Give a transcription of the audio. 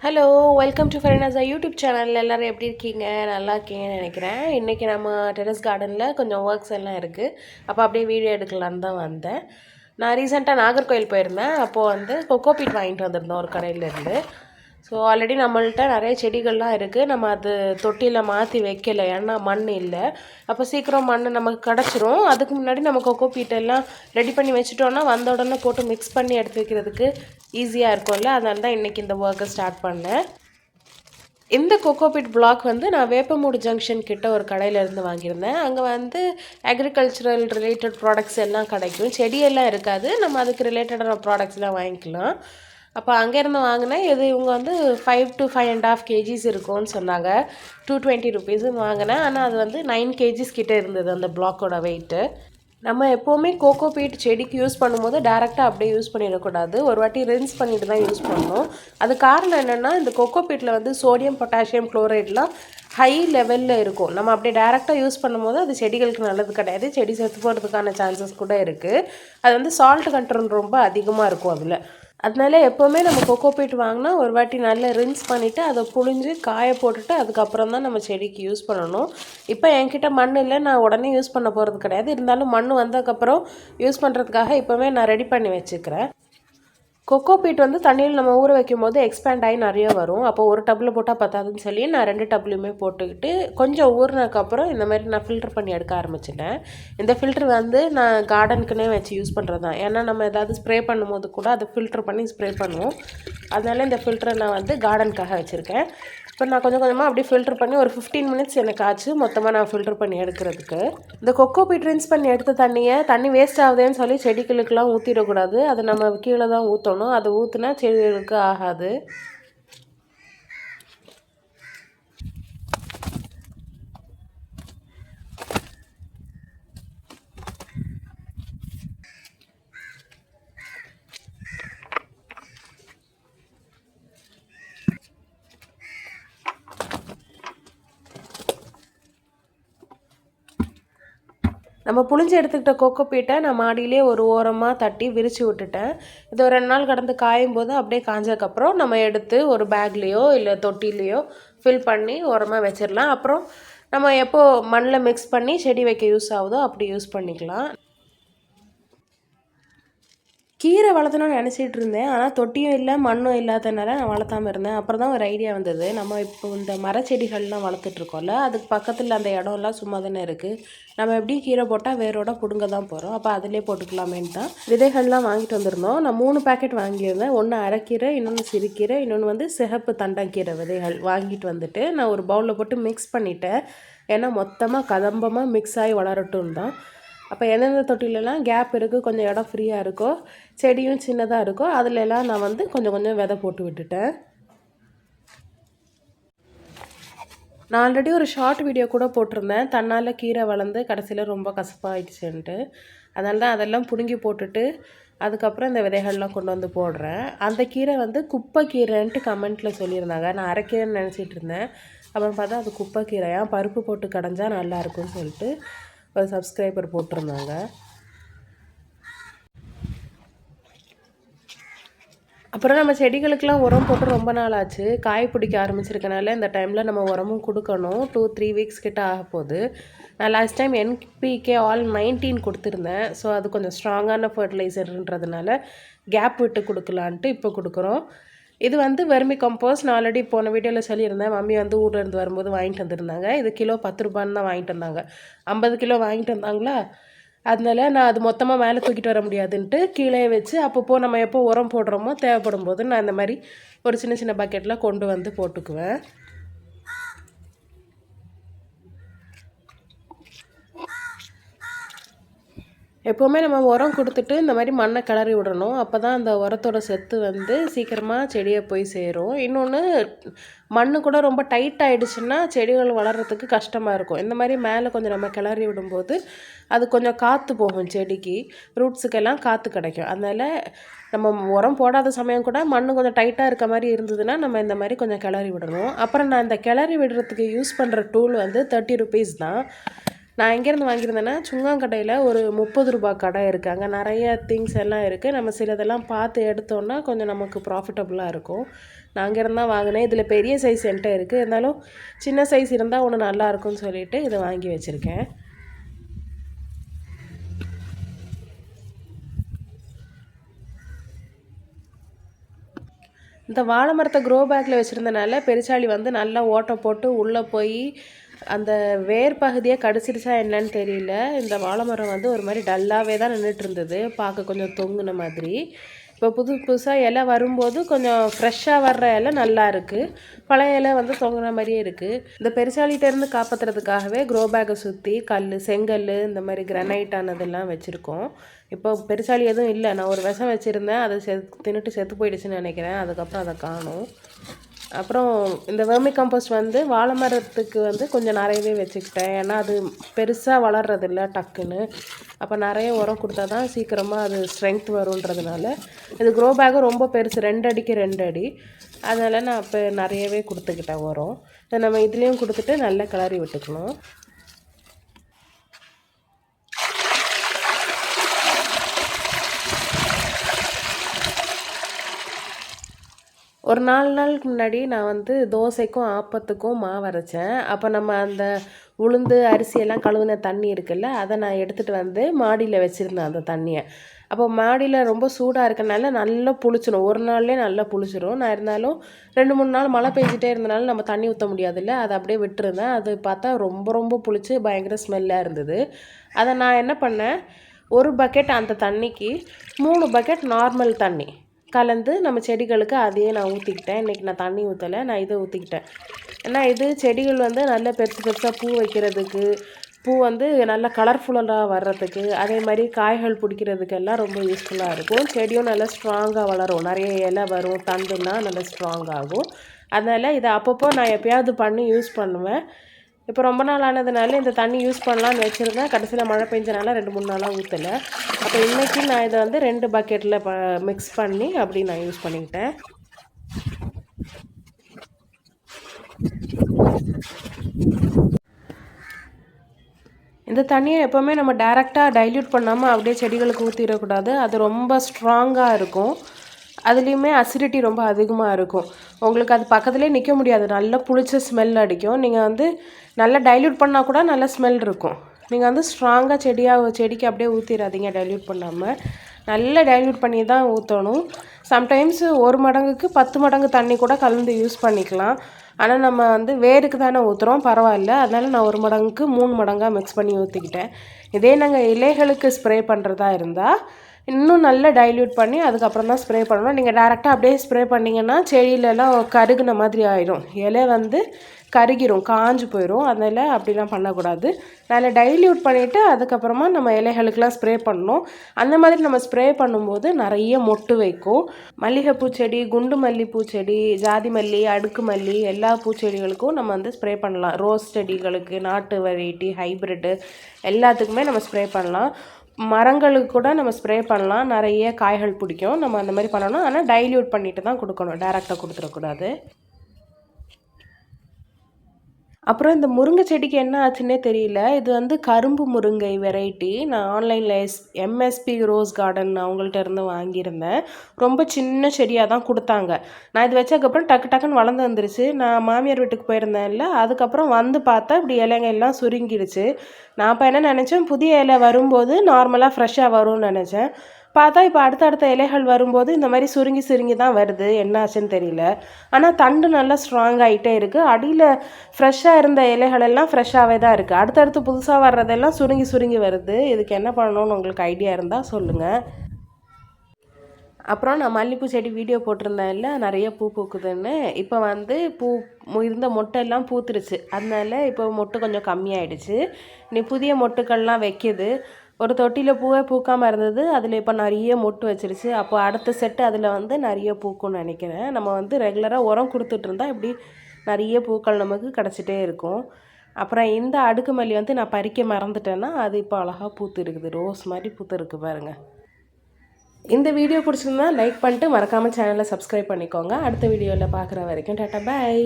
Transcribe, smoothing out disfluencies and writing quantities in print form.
Hello welcome to ஃபரினாஸா YouTube channel. எல்லோரும் எப்படி இருக்கீங்க? நல்லா இருக்கீங்கன்னு நினைக்கிறேன். இன்றைக்கி நம்ம டெரஸ் கார்டனில் கொஞ்சம் ஒர்க்ஸ் எல்லாம் இருக்குது. அப்போ அப்படியே வீடியோ எடுக்கலான்னு தான் வந்தேன். நான் ரீசெண்டாக நாகர்கோவில் போயிருந்தேன். அப்போது கொக்கோ பீட் வாங்கிட்டு வந்திருந்தோம் ஒரு கடையிலேருந்து. ஸோ ஆல்ரெடி நம்மள்ட்ட நிறைய செடிகள்லாம் இருக்குது. நம்ம அது தொட்டியில் மாற்றி வைக்கலை, ஏன்னா மண் இல்லை. அப்போ சீக்கிரம் மண் நமக்கு கிடச்சிரும். அதுக்கு முன்னாடி நம்ம கொக்கோ பீட்டெல்லாம் ரெடி பண்ணி வச்சுட்டோன்னா வந்த உடனே போட்டு மிக்ஸ் பண்ணி எடுத்து வைக்கிறதுக்கு ஈஸியாக இருக்கும்ல. அதனால தான் இன்றைக்கி இந்த ஒர்க்கை ஸ்டார்ட் பண்ணேன். இந்த கொக்கோபீட் பிளாக் நான் வேப்பமூடு ஜங்ஷன் கிட்ட ஒரு கடையிலேருந்து வாங்கியிருந்தேன். அங்கே அக்ரிகல்ச்சரல் ரிலேட்டட் ப்ராடக்ட்ஸ் எல்லாம் கிடைக்கும். செடியெல்லாம் இருக்காது, நம்ம அதுக்கு ரிலேட்டடான ப்ராடக்ட்ஸ்லாம் வாங்கிக்கலாம். அப்போ அங்கேருந்து வாங்கினேன். இவங்க 5 to 5.5 kgs இருக்கும்னு சொன்னாங்க. 220 rupeesன்னு வாங்கினேன். ஆனால் அது 9 kgs கிட்டே இருந்தது அந்த பிளாக்கோட வெயிட்டு. நம்ம எப்போவுமே கோகோ பீட் செடிக்கு யூஸ் பண்ணும்போது டேரெக்டாக அப்படியே யூஸ் பண்ணிடக்கூடாது. ஒரு வாட்டி ரின்ஸ் பண்ணிட்டு தான் யூஸ் பண்ணணும். அது காரணம் என்னென்னா, இந்த கோகோ பீட்டில் சோடியம் பொட்டாசியம் குளோரைட்லாம் ஹை லெவலில் இருக்கும். நம்ம அப்படியே டேரெக்டாக யூஸ் பண்ணும்போது அது செடிகளுக்கு நல்லது கிடையாது. செடி செத்து போகிறதுக்கான சான்சஸ் கூட இருக்குது. அது சால்ட் கண்ட்ரோல் ரொம்ப அதிகமாக இருக்கும் அதில். அதனால எப்போவுமே நம்ம கொக்கோ பீட் வாங்கினா ஒரு வாட்டி நல்லா ரின்ஸ் பண்ணிவிட்டு அதை புழிஞ்சு காய போட்டுட்டு அதுக்கப்புறம் தான் நம்ம செடிக்கு யூஸ் பண்ணணும். இப்போ என்கிட்ட மண் இல்லை, நான் உடனே யூஸ் பண்ண போகிறது கிடையாது. இருந்தாலும் மண் வந்ததுக்கப்புறம் யூஸ் பண்ணுறதுக்காக இப்போவே நான் ரெடி பண்ணி வச்சுக்கிறேன். கொக்கோ பீட் தண்ணியில் நம்ம ஊற வைக்கும் போது எக்ஸ்பேண்ட் ஆகி நிறைய வரும். அப்போ ஒரு டப்பில் போட்டால் பத்தாதுன்னு சொல்லி நான் 2 டப்லையுமே போட்டுக்கிட்டு கொஞ்சம் ஊறினதுக்கப்புறம் இந்த மாதிரி நான் ஃபில்டர் பண்ணி எடுக்க ஆரம்பிச்சிட்டேன். இந்த ஃபில்ட்ரு நான் கார்டனுக்குன்னே வச்சு யூஸ் பண்ணுறது தான். ஏன்னா நம்ம ஏதாவது ஸ்ப்ரே பண்ணும்போது கூட அதை ஃபில்ட்ரு பண்ணி ஸ்ப்ரே பண்ணுவோம். அதனால இந்த ஃபில்டரை நான் கார்டனுக்காக வச்சுருக்கேன். இப்போ நான் கொஞ்சம் கொஞ்சமாக அப்படியே ஃபில்டர் பண்ணி ஒரு 15 minutes எனக்கு ஆச்சு மொத்தமாக நான் ஃபில்டர் பண்ணி எடுக்கிறதுக்கு. இந்த கொக்கோ பீட் ரின்ஸ் பண்ணி எடுத்த தண்ணி வேஸ்ட் ஆகுதுன்னு சொல்லி செடிகளுக்கெல்லாம் ஊற்றிடக்கூடாது. அதை நம்ம கீழே தான் ஊற்றணும். அதை ஊற்றினா செடிகளுக்கு ஆகாது. நம்ம புழிஞ்சு எடுத்துக்கிட்ட கொக்கோ பீட்டை நான் மாடியிலே ஒரு ஓரமாக தட்டி விரித்து விட்டுட்டேன். இது ஒரு 2 நாள் கடந்து காயும் போது அப்படியே காஞ்சதுக்கப்புறம் நம்ம எடுத்து ஒரு பேக்லேயோ இல்லை தொட்டிலேயோ ஃபில் பண்ணி ஓரமாக வச்சிடலாம். அப்புறம் நம்ம எப்போ மண்ணில் மிக்ஸ் பண்ணி செடி வைக்க யூஸ் ஆகுதோ அப்படி யூஸ் பண்ணிக்கலாம். கீரை வளர்த்தணும்னு நினச்சிட்டு இருந்தேன். ஆனால் தொட்டியும் இல்லை, மண்ணும் இல்லாதனால நான் வளர்த்தாமல் இருந்தேன். அப்புறம் தான் ஒரு ஐடியா வந்தது. நம்ம இப்போ இந்த மரச்செடிகள்லாம் வளர்த்துட்ருக்கோம்ல, அதுக்கு பக்கத்தில் அந்த இடம்லாம் சும்மா தானே இருக்குது. நம்ம எப்படியும் கீரை போட்டால் வேரோட பிடுங்க தான் போகிறோம். அப்போ அதிலே போட்டுக்கலாமேன்னு தான் விதைகள்லாம் வாங்கிட்டு வந்திருந்தோம். நான் 3 பேக்கெட் வாங்கியிருந்தேன். ஒன்று அரைக்கீரை, இன்னொன்று சிறுக்கீரை, இன்னொன்று சிகப்பு தண்டங்கீரை விதைகள் வாங்கிட்டு வந்துட்டு நான் ஒரு பவுலில் போட்டு மிக்ஸ் பண்ணிட்டேன். ஏன்னா மொத்தமாக கதம்பமாக மிக்ஸ் ஆகி வளரட்டும் தான். அப்போ எந்தெந்த தொட்டிலெலாம் கேப் இருக்குது, கொஞ்சம் இடம் ஃப்ரீயாக இருக்கோ, செடியும் சின்னதாக இருக்கோ, அதிலெல்லாம் நான் கொஞ்சம் கொஞ்சம் விதை போட்டு விட்டுட்டேன். நான் ஆல்ரெடி ஒரு ஷார்ட் வீடியோ கூட போட்டிருந்தேன். தன்னால் கீரை வளர்ந்து கடைசியில் ரொம்ப கசப்பாயிடுச்சுன்ட்டு. அதனால தான் அதெல்லாம் பிடுங்கி போட்டுட்டு அதுக்கப்புறம் இந்த விதைகள்லாம் கொண்டு வந்து போடுறேன். அந்த கீரை குப்பை கீரைன்ட்டு கமெண்ட்டில் சொல்லியிருந்தாங்க. நான் அரைக்கீரைன்னு நினச்சிட்டு இருந்தேன். அப்புறம் பார்த்தா அது குப்பை கீரையா, பருப்பு போட்டு கடைஞ்சா நல்லாயிருக்கும்னு சொல்லிட்டு ஒரு சப்ஸ்கிரைபர் போட்டிருந்தாங்க. அப்புறம் நம்ம செடிகளுக்கெல்லாம் உரம் போட்டு ரொம்ப நாள் ஆச்சு. காய் பிடிக்க ஆரம்பிச்சிருக்கனால இந்த டைமில் நம்ம உரமும் கொடுக்கணும். 2-3 weeks கிட்ட ஆக போகுது. நான் லாஸ்ட் டைம் NPK All 19 கொடுத்துருந்தேன். ஸோ அது கொஞ்சம் ஸ்ட்ராங்கான ஃபர்டிலைசர்ன்றதுனால கேப் விட்டு கொடுக்கலான்ட்டு இப்போ கொடுக்குறோம். இது வெர்மி கம்போஸ்ட். நான் ஆல்ரெடி போன வீடியோவில் சொல்லியிருந்தேன். மம்மி ஊரில் இருந்து வரும்போது வாங்கிட்டு வந்திருந்தாங்க. இது கிலோ 10 ரூபான்னு தான் வாங்கிட்டு வந்தாங்க. 50 கிலோ வாங்கிட்டு வந்தாங்களா, அதனால நான் அது மொத்தமாக மேலே தூக்கிட்டு வர முடியாதுன்ட்டு கீழே வச்சு அப்பப்போ நம்ம எப்போ உரம் போடுறோமோ தேவைப்படும் போது நான் இந்த மாதிரி ஒரு சின்ன சின்ன பக்கெட்டில் கொண்டு வந்து போட்டுக்குவேன். எப்போவுமே நம்ம உரம் கொடுத்துட்டு இந்த மாதிரி மண்ணை கிளறி விடணும். அப்போ தான் அந்த உரத்தோட சத்து சீக்கிரமாக செடியை போய் சேரும். இன்னொன்று, மண் கூட ரொம்ப டைட் ஆகிடுச்சுன்னா செடிகள் வளர்கிறதுக்கு கஷ்டமாக இருக்கும். இந்த மாதிரி மேலே கொஞ்சம் நம்ம கிளறி விடும்போது அது கொஞ்சம் காற்று போகும், செடிக்கு ரூட்ஸுக்கெல்லாம் காற்று கிடைக்கும். அதனால் நம்ம உரம் போடாத சமயம் கூட மண் கொஞ்சம் டைட்டாக இருக்க மாதிரி இருந்ததுன்னா நம்ம இந்த மாதிரி கொஞ்சம் கிளறி விடணும். அப்புறம் நான் இந்த கிளறி விடுறதுக்கு யூஸ் பண்ணுற டூல் 30 rupees தான். நான் எங்கேருந்து வாங்கியிருந்தேன்னா சுங்காங்கடையில் ஒரு 30 ரூபா கடை இருக்குது. அங்கே நிறைய திங்ஸ் எல்லாம் இருக்குது. நம்ம சிலதெல்லாம் பார்த்து எடுத்தோன்னா கொஞ்சம் நமக்கு ப்ராஃபிட்டபுளாக இருக்கும். நான் அங்கேருந்து தான் வாங்கினேன். இதில் பெரிய சைஸ் என்கிட்ட இருக்குது. இருந்தாலும் சின்ன சைஸ் இருந்தால் ஒன்று நல்லா இருக்கும்னு சொல்லிட்டு இதை வாங்கி வச்சுருக்கேன். இந்த வாழை மரத்தை க்ரோ பேக்கில் வச்சுருந்தனால பெருச்சாளி வந்து நல்லா ஓட்டை போட்டு உள்ளே போய் அந்த வேர் பகுதியை கடிச்சிருச்சா என்னன்னு தெரியல. இந்த வாழை மரம் வந்து ஒரு மாதிரி டல்லாகவே தான் நின்றுட்டு இருந்தது, பார்க்க கொஞ்சம் தொங்குன மாதிரி. இப்போ புதுசாக இலை வரும்போது கொஞ்சம் ஃப்ரெஷ்ஷாக வர்ற இலை நல்லா இருக்குது, பழைய இலை வந்து தொங்குன மாதிரியே இருக்குது. இந்த பெருச்சாளிகிட்டேருந்து காப்பாற்றுறதுக்காகவே க்ரோ பேக்கை சுற்றி செங்கல் இந்த மாதிரி கிரனைட் ஆனதெல்லாம் வச்சுருக்கோம். இப்போ பெருச்சாளி எதுவும் இல்லை. நான் ஒரு விஷம் வச்சுருந்தேன், அதை தின்னுட்டு செத்து போயிடுச்சுன்னு நினைக்கிறேன். அதுக்கப்புறம் அதை காணும். அப்புறம் இந்த வெர்மி கம்போஸ்ட் வந்து வாழை மரத்துக்கு வந்து கொஞ்சம் நிறையவே வச்சுக்கிட்டேன். ஏன்னா அது பெருசாக வளர்றதில்ல டக்குன்னு. அப்போ நிறைய உரம் கொடுத்தா தான் சீக்கிரமாக அது ஸ்ட்ரென்த் வருன்றதுனால. இது க்ரோ பேக்கும் ரொம்ப பெருசு, 2 அடிக்கு 2 அடி. அதனால் நான் இப்போ நிறையவே கொடுத்துக்கிட்டேன் உரம். இதை நம்ம இதுலேயும் கொடுத்துட்டு நல்லா கிளறி விட்டுக்கணும். ஒரு 4 நாளுக்கு முன்னாடி நான் வந்து தோசைக்கும் ஆப்பத்துக்கும் மாவு அரைச்சேன். அப்போ நம்ம அந்த உளுந்து அரிசியெல்லாம் கழுவுன தண்ணி இருக்குல்ல, அதை நான் எடுத்துகிட்டு வந்து மாடியில் வச்சுருந்தேன் அந்த தண்ணியை. அப்போ மாடியில் ரொம்ப சூடாக இருக்கனால நல்லா புளிச்சிடும், ஒரு நாள்லேயே நல்லா புளிச்சிடும். நான் இருந்தாலும் 2-3 நாள் மழை பெஞ்சிட்டே இருந்தனால நம்ம தண்ணி ஊற்ற முடியாதுல்ல, அதை அப்படியே விட்டுருந்தேன். அது பார்த்தா ரொம்ப ரொம்ப புளிச்சு பயங்கர ஸ்மெல்லாக இருந்தது. அதை நான் என்ன பண்ணேன், 1 பக்கெட் அந்த தண்ணிக்கு 3 பக்கெட் நார்மல் தண்ணி கலந்து நம்ம செடிகளுக்கு அதையே நான் ஊற்றிக்கிட்டேன். இன்றைக்கி நான் தண்ணி ஊற்றலை, நான் இதை ஊற்றிக்கிட்டேன். ஏன்னா இது செடிகள் வந்து நல்ல பெருசு பெருசாக பூ வைக்கிறதுக்கு, பூ வந்து நல்லா கலர்ஃபுல்லாக வர்றதுக்கு, அதே மாதிரி காய்கள் பிடிக்கிறதுக்கெல்லாம் ரொம்ப யூஸ்ஃபுல்லாக இருக்கும். செடியும் நல்லா ஸ்ட்ராங்காக வளரும், நிறைய இலை வரும், தண்டுலாம் நல்லா ஸ்ட்ராங் ஆகும். அதனால் இதை அப்பப்போ நான் எப்போயாவது பண்ணி யூஸ் பண்ணுவேன். இப்போ ரொம்ப நாள் ஆனதுனால இந்த தண்ணி யூஸ் பண்ணலான்னு வச்சுருந்தேன். கடைசியில் மழை பெஞ்சனால 2-3 நாளாக ஊற்றலை. அப்போ இன்றைக்கி நான் இதை வந்து 2 பக்கெட்டில் மிக்ஸ் பண்ணி அப்படி நான் யூஸ் பண்ணிக்கிட்டேன். இந்த தண்ணியை எப்போவுமே நம்ம டைரெக்டாக டைல்யூட் பண்ணாமல் அப்படியே செடிகளுக்கு ஊற்றிடக்கூடாது. அது ரொம்ப ஸ்ட்ராங்காக இருக்கும். அதுலேயுமே அசிடிட்டி ரொம்ப அதிகமாக இருக்கும். உங்களுக்கு அது பக்கத்துலேயே நிற்க முடியாது, நல்லா புளிச்ச ஸ்மெல் அடிக்கும். நீங்கள் வந்து நல்லா டைல்யூட் பண்ணால் கூட நல்ல ஸ்மெல் இருக்கும். நீங்கள் வந்து ஸ்ட்ராங்காக செடிக்கு அப்படியே ஊற்றிடாதீங்க டைல்யூட் பண்ணாமல். நல்லா டைல்யூட் பண்ணி தான் ஊற்றணும். சம்டைம்ஸ் 1 மடங்குக்கு 10 மடங்கு தண்ணி கூட கலந்து யூஸ் பண்ணிக்கலாம். ஆனால் நம்ம வந்து வேருக்கு தானே ஊற்றுறோம், பரவாயில்ல. அதனால் நான் 1 மடங்குக்கு 3 மடங்காக மிக்ஸ் பண்ணி ஊற்றிக்கிட்டேன். இதே நாங்கள் இலைகளுக்கு ஸ்ப்ரே பண்ணுறதா இருந்தால் இன்னும் நல்லா டைல்யூட் பண்ணி அதுக்கப்புறம் தான் ஸ்ப்ரே பண்ணணும். நீங்கள் டேரெக்டாக அப்படியே ஸ்ப்ரே பண்ணிங்கன்னா செடியிலலாம் கருகுன மாதிரி ஆயிடும், இலை வந்து கருகிரும், காஞ்சு போயிடும். அதனால் அப்படிலாம் பண்ணக்கூடாது. நல்லா டைல்யூட் பண்ணிவிட்டு அதுக்கப்புறமா நம்ம இலைகளுக்கெலாம் ஸ்ப்ரே பண்ணணும். அந்த மாதிரி நம்ம ஸ்ப்ரே பண்ணும்போது நிறைய மொட்டு வைக்கும். மல்லிகைப்பூ செடி, குண்டு மல்லிப்பூ செடி, ஜாதி மல்லி, அடுக்கு மல்லி, எல்லா பூச்செடிகளுக்கும் நம்ம வந்து ஸ்ப்ரே பண்ணலாம். ரோஸ் செடிகளுக்கு, நாட்டு வெரைட்டி, ஹைப்ரிட்டு எல்லாத்துக்குமே நம்ம ஸ்ப்ரே பண்ணலாம். மரங்களுக்கு கூட நம்ம ஸ்ப்ரே பண்ணலாம், நிறைய காய்கள் பிடிக்கும். நம்ம அந்த மாதிரி பண்ணணும். ஆனால் டைல்யூட் பண்ணிட்டு தான் கொடுக்கணும், டைரெக்டாக கொடுத்துடக்கூடாது. அப்புறம் இந்த முருங்கை செடிக்கு என்ன ஆச்சுன்னே தெரியல. இது வந்து கரும்பு முருங்கை வெரைட்டி. நான் ஆன்லைனில் எம்எஸ்பி ரோஸ் கார்டன் அவங்கள்ட்ட இருந்து வாங்கியிருந்தேன். ரொம்ப சின்ன செடியாக தான் கொடுத்தாங்க. நான் இது வச்சதுக்கப்புறம் டக்கு டக்குன்னு வளர்ந்து வந்துருச்சு. நான் மாமியார் வீட்டுக்கு போயிருந்தேன்ல, அதுக்கப்புறம் வந்து பார்த்தா இப்படி இலைங்க எல்லாம் சுருங்கிடுச்சு. நான் இப்போ என்ன நினச்சேன், புதிய இலை வரும்போது நார்மலாக ஃப்ரெஷ்ஷாக வரும்னு நினச்சேன். பார்த்தா இப்போ அடுத்தடுத்த இலைகள் வரும்போது இந்த மாதிரி சுருங்கி சுருங்கி தான் வருது. என்ன ஆச்சுன்னு தெரியல. ஆனால் தண்டு நல்லா ஸ்ட்ராங் ஆகிட்டே இருக்குது. அடியில் ஃப்ரெஷ்ஷாக இருந்த இலைகளெல்லாம் ஃப்ரெஷ்ஷாகவே தான் இருக்குது. அடுத்தடுத்து புதுசாக வர்றதெல்லாம் சுருங்கி சுருங்கி வருது. இதுக்கு என்ன பண்ணணும்னு உங்களுக்கு ஐடியா இருந்தால் சொல்லுங்கள். அப்புறம் நான் மல்லிகைப்பூ செடி வீடியோ போட்டிருந்தேன்ல, நிறைய பூ பூக்குதுன்னு. இப்போ வந்து இருந்த மொட்டெல்லாம் பூத்துருச்சு. அதனால இப்போ மொட்டு கொஞ்சம் கம்மியாயிடுச்சு. நீ புதிய மொட்டுக்கள்லாம் வைக்கிது. ஒரு தொட்டியில் பூவே பூக்காமல் இருந்தது, அதில் இப்போ நிறைய மொட்டு வச்சிருச்சு. அப்போ அடுத்த செட்டு அதில் வந்து நிறைய பூக்கும்னு நினைக்கிறேன். நம்ம வந்து ரெகுலராக உரம் கொடுத்துட்டு இருந்தால் இப்படி நிறைய பூக்கள் நமக்கு கிடச்சிட்டே இருக்கும். அப்புறம் இந்த அடுக்கு மல்லி வந்து நான் பறிக்க மறந்துட்டேன்னா அது இப்போ அழகாக பூத்து இருக்குது, ரோஸ் மாதிரி பூத்து இருக்குது பாருங்கள். இந்த வீடியோ பிடிச்சிருந்தா லைக் பண்ணிட்டு மறக்காமல் சேனலை சப்ஸ்கிரைப் பண்ணிக்கோங்க. அடுத்த வீடியோவில் பார்க்குற வரைக்கும் டாட்டா பாய்.